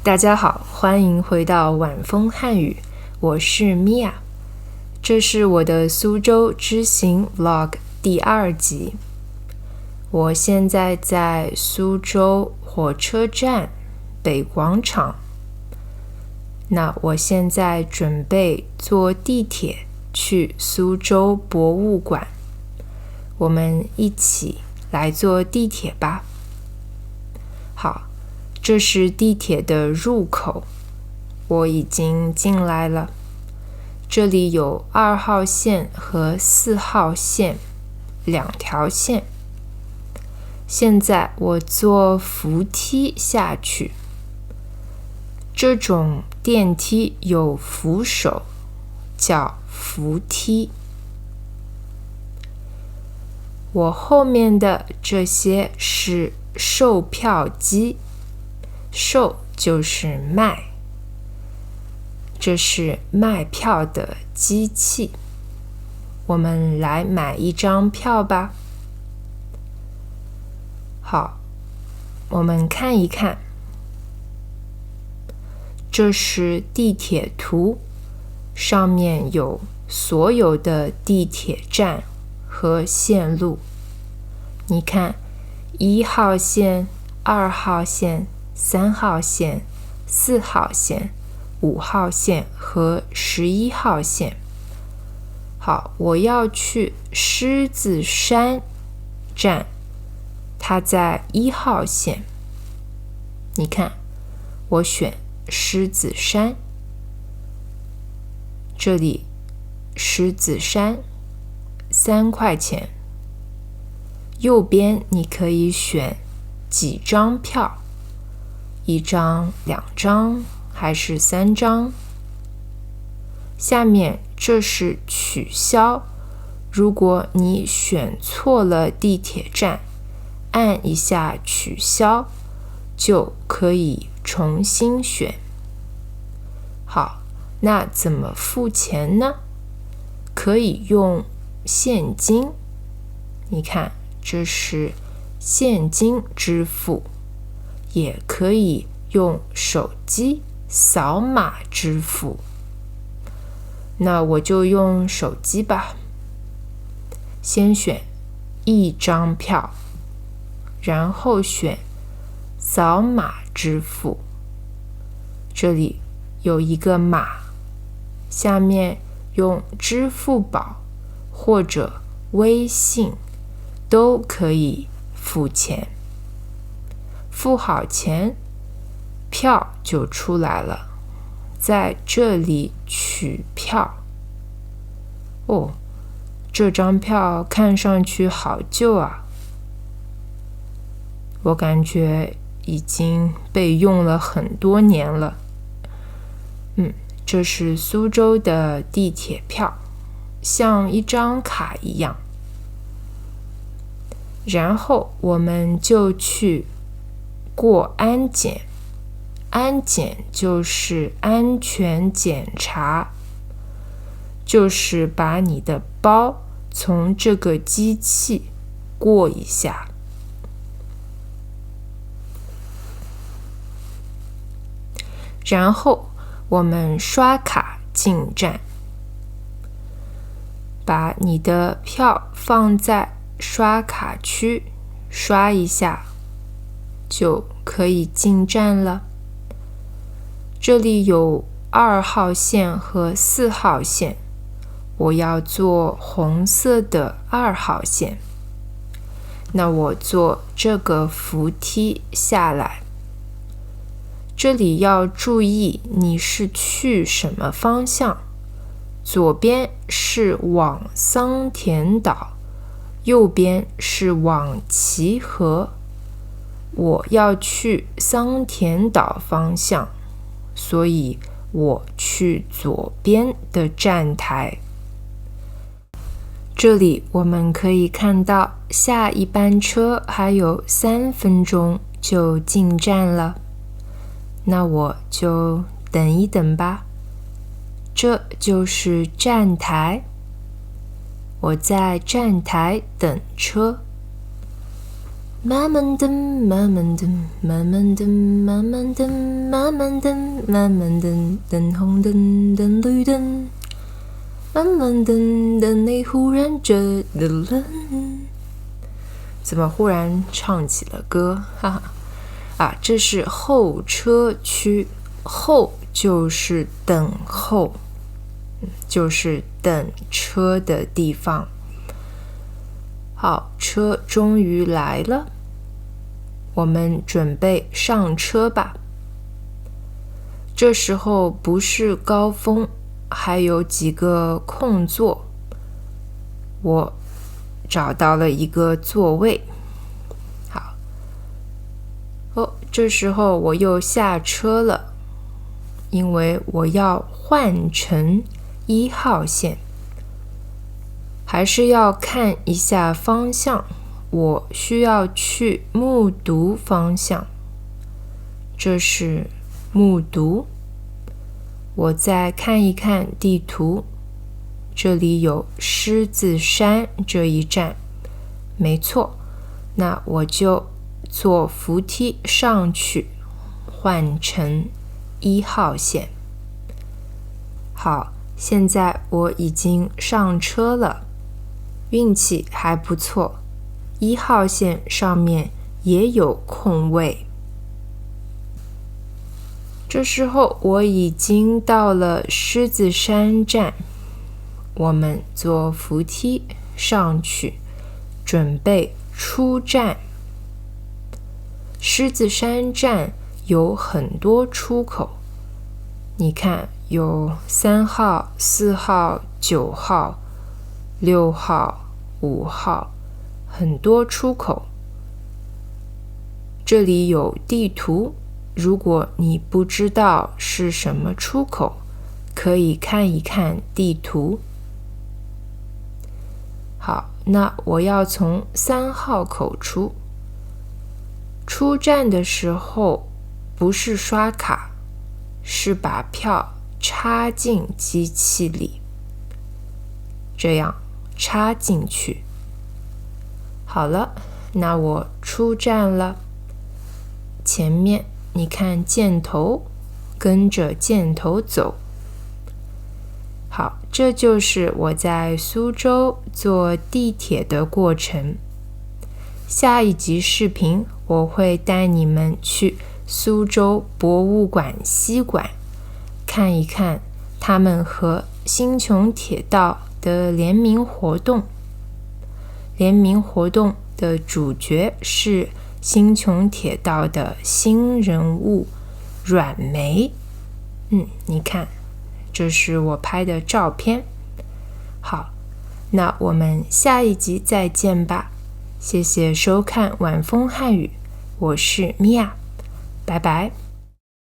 大家好，欢迎回到晚风汉语，我是米娅。这是我的苏州之行 Vlog 第2集。我现在在苏州火车站北广场。那我现在准备坐地铁去苏州博物馆。我们一起来坐地铁吧。好，这是地铁的入口，我已经进来了。这里有2号线和4号线2条线。现在我坐扶梯下去。这种电梯有扶手，叫扶梯。我后面的这些是售票机，售就是卖，这是卖票的机器。我们来买一张票吧。好，我们看一看，这是地铁图，上面有所有的地铁站和线路。你看，1号线、2号线、3号线、4号线、5号线和11号线。好，我要去狮子山站，它在1号线。你看，我选狮子山。这里狮子山3块钱。右边你可以选几张票，1张、2张还是3张？下面这是取消，如果你选错了地铁站，按一下取消，就可以重新选。好，那怎么付钱呢？可以用现金。你看，这是现金支付，也可以用手机扫码支付。那我就用手机吧。先选1张票，然后选扫码支付。这里有一个码，下面用支付宝或者微信都可以付钱。付好钱，票就出来了，在这里取票。哦，这张票看上去好旧啊，我感觉已经被用了很多年了。这是苏州的地铁票，像一张卡一样。然后我们就去过安检。安检就是安全检查，就是把你的包从这个机器过一下。然后我们刷卡进站，把你的票放在刷卡区，刷一下就可以进站了。这里有2号线和4号线，我要坐红色的2号线。那我坐这个扶梯下来。这里要注意你是去什么方向，左边是往桑田岛，右边是往齐河。我要去桑田岛方向，所以我去左边的站台。这里我们可以看到下一班车还有3分钟就进站了。那我就等一等吧。这就是站台，我在站台等车。慢慢等，慢慢等，慢慢等，慢慢等，慢慢等，慢慢等，等红灯，等绿灯，慢慢等，等你忽然觉得冷。怎么忽然唱起了歌？哈哈！这是候车区，候就是等候，就是等车的地方。好，车终于来了，我们准备上车吧。这时候不是高峰，还有几个空座，我找到了一个座位。好，这时候我又下车了，因为我要换乘1号线。还是要看一下方向，我需要去木渎方向。这是木渎。我再看一看地图，这里有狮子山这一站，没错，那我就坐扶梯上去，换乘1号线。好，现在我已经上车了。运气还不错，1号线上面也有空位。这时候我已经到了狮子山站，我们坐扶梯上去，准备出站。狮子山站有很多出口，你看有3号、4号、9号、6号、5号，很多出口。这里有地图，如果你不知道是什么出口，可以看一看地图。好，那我要从3号口出。出站的时候不是刷卡，是把票插进机器里，这样插进去。好了，那我出站了。前面你看箭头，跟着箭头走。好，这就是我在苏州坐地铁的过程。下一集视频我会带你们去苏州博物馆西馆，看一看他们和新琼铁道的联名活动。联名活动的主角是新琼铁道的新人物阮梅。你看，这是我拍的照片。好，那我们下一集再见吧。谢谢收看晚风汉语，我是米娅，拜拜。